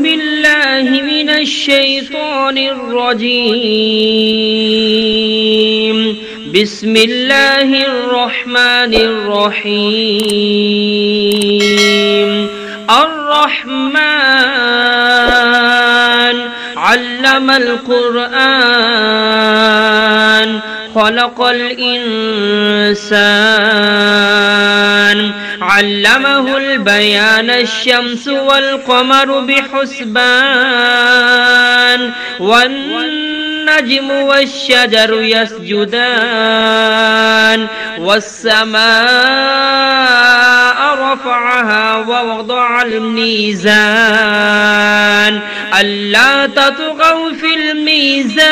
بالله من الشيطان الرجيم. بسم الله الرحمن الرحيم. الرحمن علم القرآن خلق الإنسان علمه البيان. الشمس والقمر بحسبان والنجم والشجر يسجدان والسماء رفعها ووضع الميزان ألا تطغوا في الميزان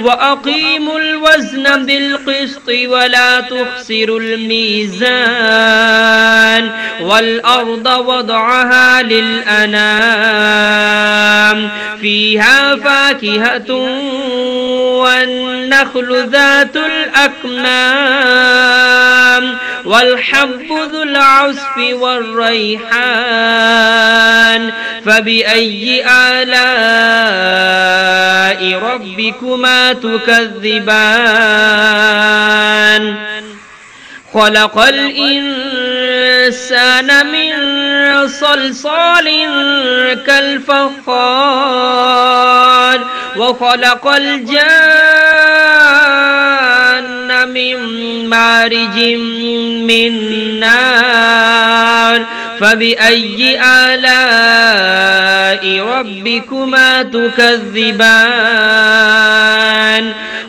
وأقيموا الوزن بالقسط ولا تخسروا الميزان. والأرض وضعها للأنام فيها فاكهة والنخل ذات الأكمام والحب ذو العصف والريحان. فبأي آلاء ربكما تكذبان؟ خلق الإنسان من صلصال كالفخار وخلق الجان من مارج من نار. فبأي آلاء ربكما تكذبان؟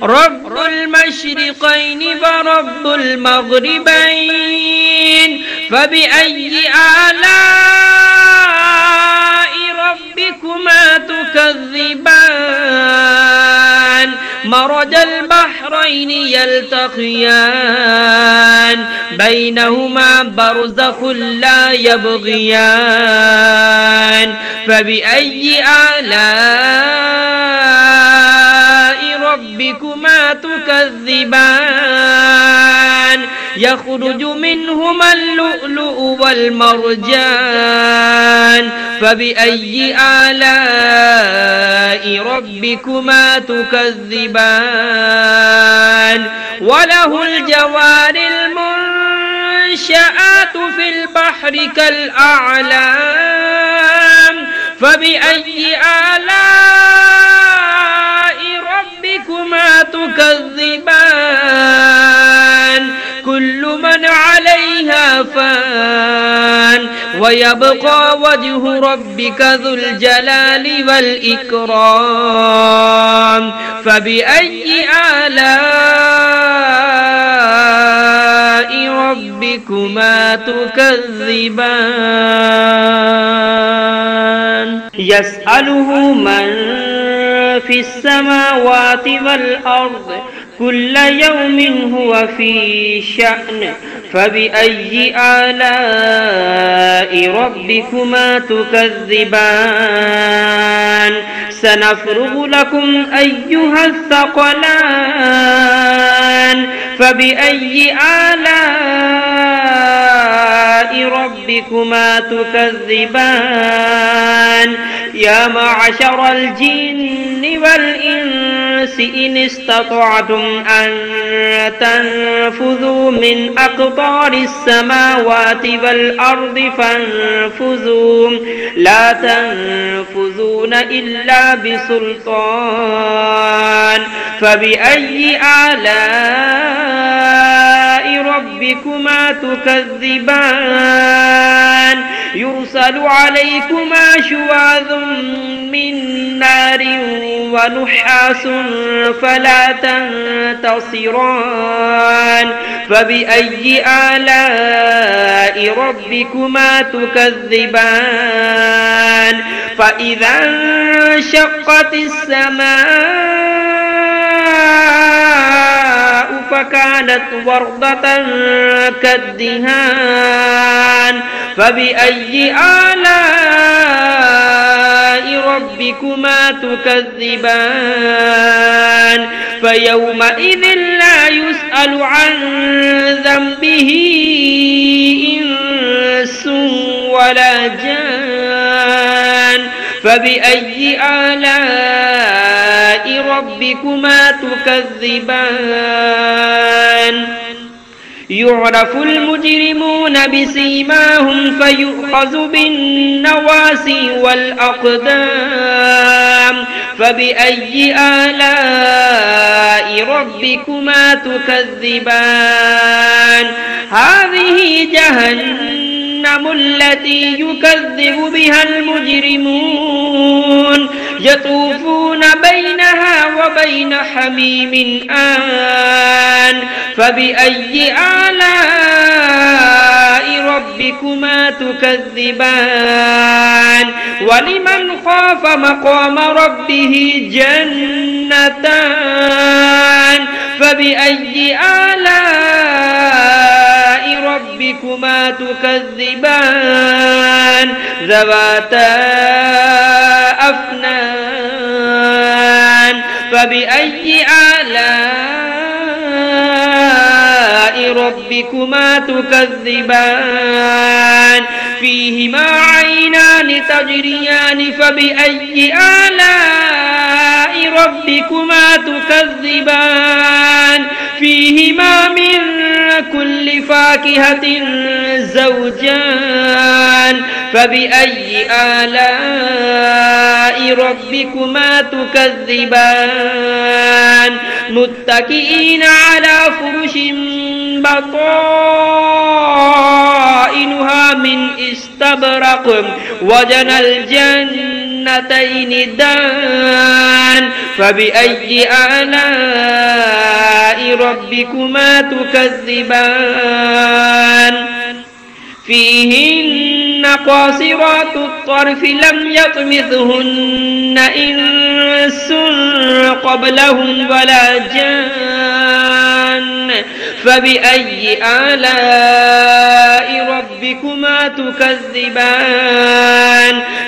رب المشرقين ورب المغربين. فبأي آلاء ربكما تكذبان؟ مرج البحرين يلتقيان بينهما برزخ لا يبغيان. فبأي آلاء ربكما تكذبان؟ يخرج منهما اللؤلؤ والمرجان. فبأي آلاء ربكما تكذبان؟ وله الجوار المنشآت في البحر كالأعلام. فبأي آلاء ربكما تكذبان؟ كل من عليها فان ويبقى وجه ربك ذو الجلال والإكرام. فبأي آلاء ربكما تكذبان؟ يسأله من في السماوات والأرض كل يوم هو في شأن. فبأي آلاء ربكما تكذبان؟ سنفرغ لكم أيها الثقلان. فبأي آلاء ربكما تكذبان؟ يا معشر الجن والإنس إن استطعتم أن تنفذوا من أقطار السماوات والأرض فانفذوا لا تنفذون إلا بسلطان. فبأي آلاء ربكما تكذبان؟ يرسل عليكما شواظ من نار ونحاس فلا تنتصران. فبأي آلاء ربكما تكذبان؟ فإذا انشقت السماء فكانت وردة كالدهان. فبأي آلاء ربكما تكذبان؟ فيومئذ لا يسأل عن ذنبه إنس ولا جان. فبأي آلاء ربكما تكذبان يعرف المجرمون بسيماهم فيؤخذ بالنواسي والأقدام فبأي آلاء ربكما تكذبان هذه جهنم التي يكذب بها المجرمون يطوفون بينها وبين حميم آن فبأي آلاء ربكما تكذبان ولمن خاف مقام ربه جنتان فبأي آلاء ربكما تكذبان ذواتا أفنان فبأي آلاء ربكما تكذبان فيهما عينان تجريان فبأي آلاء ربكما تكذبان فيهما من كل فاكهة زوجان فبأي آلاء ربكما تكذبان متكئين على فرش بطائنها من استبرق وجنى الجنتين دان فبأي آلاء ربكما تكذبان فيهن قاصرات الطرف لم يطمثهن إنس قبلهم ولا جان فبأي آلاء ربكما تكذبان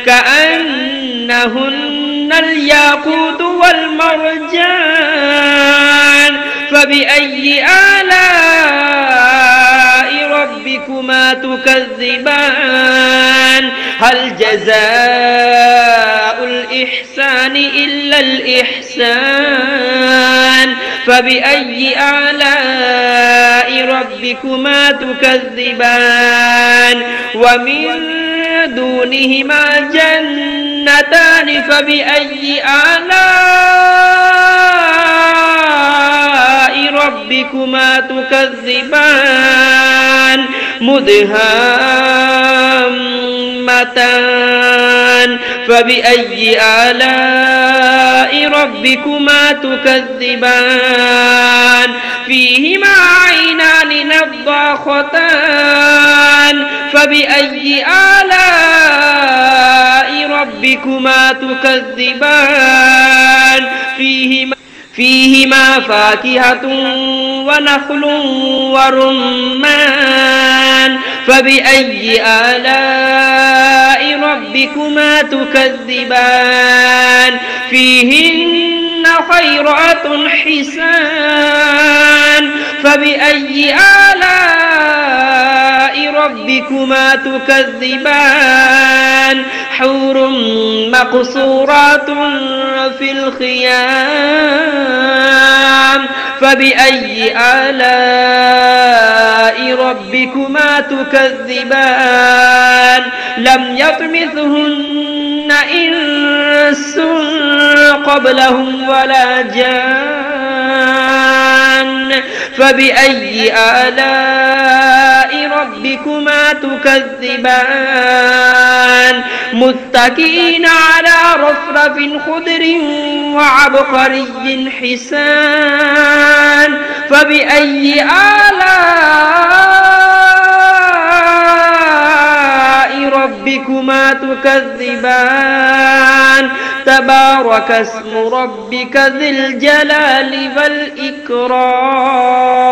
كأنهن الياقوت والمرجان فبأي آلاء ربكما تكذبان هل جزاء الإحسان إلا الإحسان فبأي آلاء ربكما تكذبان ومن دونهما جنتان فبأي آلاء ربكما تكذبان مدهامتان فبأي آلاء ربكما تكذبان فيهما عينان نضاختان فبأي آلاء ربكما تكذبان فيهما فاكهة ونخل ورمان فبأي آلاء ربكما تكذبان فيهن خيرات حسان فبأي آلاء ربكما تكذبان حور مقصورات في الخيام فبأي آلاء ربكما تكذبان لم يطمثهن إنس قبلهم ولا جان فبأي آلاء ربكما تكذبان متكئين على رفرف خضر وعبقري حسان فبأي آلاء ربكما تكذبان تبارك اسم ربك ذي الجلال والإكرام